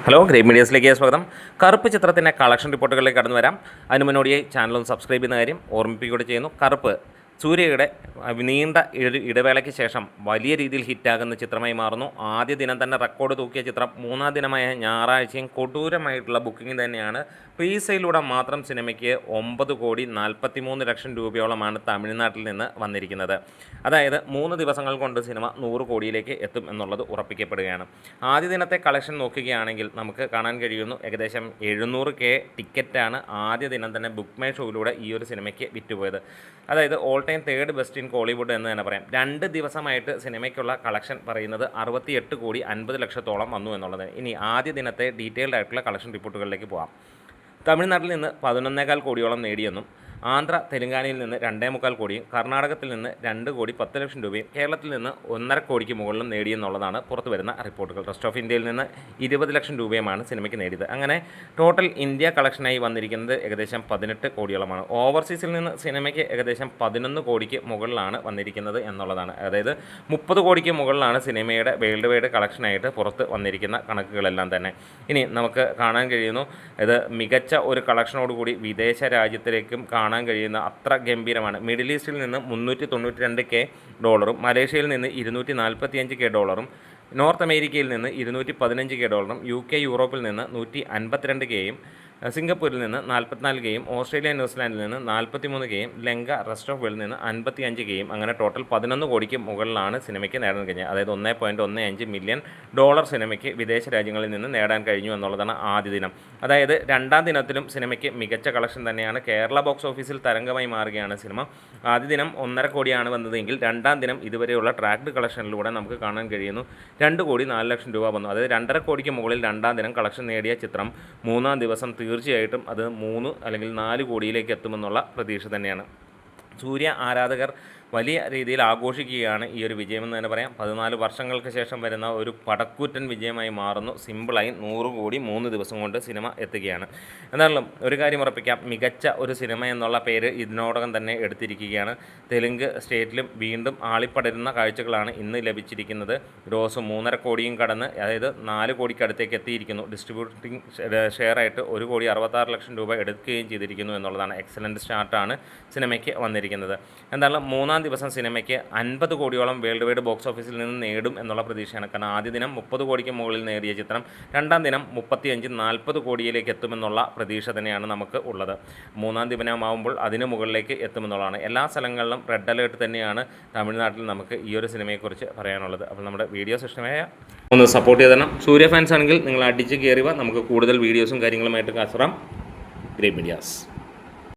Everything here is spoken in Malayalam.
ഹലോ ഗ്രേറ്റ് മീഡിയസിലേക്ക് സ്വാഗതം. കറുപ്പ് ചിത്രത്തിൻ്റെ കളക്ഷൻ റിപ്പോർട്ടുകളിലേക്ക് കടന്നു വരാം. അതിന് മുന്നോടിയായി ചാനലൊന്ന് സബ്സ്ക്രൈബ് ചെയ്യുന്ന കാര്യം ഓർമ്മിപ്പിക്കുകയും ചെയ്യുന്നു. കറുപ്പ് സൂര്യയുടെ നീണ്ട ഒരു ഇടവേളയ്ക്ക് ശേഷം വലിയ രീതിയിൽ ഹിറ്റാകുന്ന ചിത്രമായി മാറുന്നു. ആദ്യ ദിനം തന്നെ റെക്കോർഡ് തൂക്കിയ ചിത്രം മൂന്നാം ദിനമായ ഞായറാഴ്ചയും കൊടൂരമായിട്ടുള്ള ബുക്കിംഗ് തന്നെയാണ്. പ്രീ സെയിലൂടെ മാത്രം സിനിമയ്ക്ക് 9,43,00,000 രൂപയോളമാണ് തമിഴ്നാട്ടിൽ നിന്ന് വന്നിരിക്കുന്നത്. അതായത് 3 ദിവസങ്ങൾ കൊണ്ട് സിനിമ 100 കോടിയിലേക്ക് എത്തും എന്നുള്ളത് ഉറപ്പിക്കപ്പെടുകയാണ്. ആദ്യ ദിനത്തെ കളക്ഷൻ നോക്കുകയാണെങ്കിൽ നമുക്ക് കാണാൻ കഴിയുന്നു, ഏകദേശം 700K ടിക്കറ്റാണ് ആദ്യ ദിനം തന്നെ ബുക്ക് മൈ ഷോയിലൂടെ ഈ ഒരു സിനിമയ്ക്ക് വിറ്റുപോയത്. അതായത് all time third best in Kollywood എന്ന് തന്നെ പറയാം. 2 ദിവസമായിട്ട് സിനിമയ്ക്കുള്ള കളക്ഷൻ പറയുന്നത് 68,50,00,000 വന്നു എന്നുള്ളത്. ഇനി ആദ്യ ദിനത്തെ ഡീറ്റെയിൽഡ് ആയിട്ടുള്ള കളക്ഷൻ റിപ്പോർട്ടുകളിലേക്ക് പോകാം. തമിഴ്നാട്ടിൽ നിന്ന് 11,15 കോടിയോളം നേടിയെന്നും ആന്ധ്ര തെലങ്കാനയിൽ നിന്ന് 2.25 കോടിയും കർണാടകത്തിൽ നിന്ന് 2,10,00,000 രൂപയും കേരളത്തിൽ നിന്ന് 1.5 കോടിക്ക് മുകളിലും നേടിയെന്നുള്ളതാണ് പുറത്തു വരുന്ന റിപ്പോർട്ടുകൾ. റെസ്റ്റ് ഓഫ് ഇന്ത്യയിൽ നിന്ന് 20 ലക്ഷം രൂപയുമാണ് സിനിമയ്ക്ക് നേടിയത്. അങ്ങനെ ടോട്ടൽ ഇന്ത്യ കളക്ഷനായി വന്നിരിക്കുന്നത് ഏകദേശം 18 കോടിയോളമാണ്. ഓവർസീസിൽ നിന്ന് സിനിമയ്ക്ക് ഏകദേശം 11 കോടിക്ക് മുകളിലാണ് വന്നിരിക്കുന്നത് എന്നുള്ളതാണ്. അതായത് 30 കോടിക്ക് മുകളിലാണ് സിനിമയുടെ വേൾഡ് വൈഡ് കളക്ഷനായിട്ട് പുറത്ത് വന്നിരിക്കുന്ന കണക്കുകളെല്ലാം തന്നെ. ഇനി നമുക്ക് കാണാൻ കഴിയുന്നു, ഇത് മികച്ച ഒരു കളക്ഷനോടുകൂടി വിദേശ രാജ്യത്തിലേക്കും കാണാൻ കഴിയുന്ന അത്ര ഗംഭീരമാണ്. മിഡിൽ ഈസ്റ്റിൽ നിന്ന് $392K, മലേഷ്യയിൽ നിന്ന് $245K, നോർത്ത് അമേരിക്കയിൽ നിന്ന് $215K, UK യൂറോപ്പിൽ നിന്ന് 152K, സിംഗപ്പൂരിൽ നിന്ന് 44K, ഓസ്ട്രേലിയ ന്യൂസിലാൻഡിൽ നിന്ന് 43K, ലങ്ക റെസ്റ്റ് ഓഫ് വേൾഡിൽ നിന്ന് 55K, അങ്ങനെ ടോട്ടൽ 11 കോടിക്ക് മുകളിലാണ് സിനിമയ്ക്ക് നേടാൻ കഴിഞ്ഞത്. അതായത് $1.15 മില്യൺ സിനിമയ്ക്ക് വിദേശ രാജ്യങ്ങളിൽ നിന്ന് നേടാൻ കഴിഞ്ഞു എന്നുള്ളതാണ് ആദ്യ ദിനം. അതായത് രണ്ടാം ദിനത്തിലും സിനിമയ്ക്ക് മികച്ച കളക്ഷൻ തന്നെയാണ്. കേരള ബോക്സ് ഓഫീസിൽ തരംഗമായി മാറുകയാണ് സിനിമ. ആദ്യ ദിനം 1.5 കോടിയാണ് വന്നതെങ്കിൽ രണ്ടാം ദിനം ഇതുവരെയുള്ള ട്രാക്ഡ് കളക്ഷനിലൂടെ നമുക്ക് കാണാൻ കഴിയുന്നു 2,04,00,000 രൂപ വന്നു. അതായത് 2.5 കോടിക്ക് മുകളിൽ രണ്ടാം ദിനം കളക്ഷൻ നേടിയ ചിത്രം മൂന്നാം ദിവസം തീർച്ചയായിട്ടും അത് 3 അല്ലെങ്കിൽ 4 കോടിയിലേക്ക് എത്തുമെന്നുള്ള പ്രതീക്ഷ തന്നെയാണ്. സൂര്യ ആരാധകർ വലിയ രീതിയിൽ ആഘോഷിക്കുകയാണ് ഈ ഒരു വിജയമെന്ന് തന്നെ പറയാം. 14 വർഷങ്ങൾക്ക് ശേഷം വരുന്ന ഒരു പടക്കൂറ്റൻ വിജയമായി മാറുന്നു. സിമ്പിളായി 100 കോടി 3 ദിവസം കൊണ്ട് സിനിമ എത്തുകയാണ്. എന്നാലും ഒരു കാര്യം ഉറപ്പിക്കാം, മികച്ച ഒരു സിനിമ എന്നുള്ള പേര് ഇതിനോടകം തന്നെ എടുത്തിരിക്കുകയാണ്. തെലുങ്ക് സ്റ്റേറ്റിലും വീണ്ടും ആളിപ്പടരുന്ന കാഴ്ചകളാണ് ഇന്ന് ലഭിച്ചിരിക്കുന്നത്. ഗ്രോസ് 3.5 കോടിയും കടന്ന്, അതായത് 4 കോടിക്കടുത്തേക്ക് എത്തിയിരിക്കുന്നു. ഡിസ്ട്രിബ്യൂട്ടിംഗ് ഷെയറായിട്ട് 1,66,00,000 രൂപ എടുക്കുകയും ചെയ്തിരിക്കുന്നു എന്നുള്ളതാണ്. എക്സലൻറ്റ് സ്റ്റാർട്ടാണ് സിനിമയ്ക്ക് വന്നിരിക്കുന്നത്. എന്തായാലും മൂന്നാം ദിവസം സിനിമയ്ക്ക് 50 കോടിയോളം വേൾഡ് വൈഡ് ബോക്സ് ഓഫീസിൽ നിന്ന് നേടും എന്നുള്ള പ്രതീക്ഷയാണ്. കാരണം ആദ്യ ദിനം 30 കോടിക്ക് മുകളിൽ നേടിയ ചിത്രം രണ്ടാം ദിനം 35-40 കോടിയിലേക്ക് എത്തുമെന്നുള്ള പ്രതീക്ഷ തന്നെയാണ് നമുക്ക് ഉള്ളത്. മൂന്നാം ദിനമാകുമ്പോൾ അതിന് മുകളിലേക്ക് എത്തുമെന്നുള്ളതാണ്. എല്ലാ സ്ഥലങ്ങളിലും റെഡ് അലേർട്ട് തന്നെയാണ് തമിഴ്നാട്ടിൽ നമുക്ക് ഈ ഒരു സിനിമയെക്കുറിച്ച് പറയാനുള്ളത്. അപ്പോൾ നമ്മുടെ വീഡിയോസ് ഇഷ്ടമായ ഒന്ന് സപ്പോർട്ട് ചെയ്ത് തരണം. സൂര്യ ഫാൻസ് ആണെങ്കിൽ നിങ്ങൾ അടിച്ച് കയറിവ, നമുക്ക് കൂടുതൽ വീഡിയോസും കാര്യങ്ങളുമായിട്ട് കാസറാം. Great medias.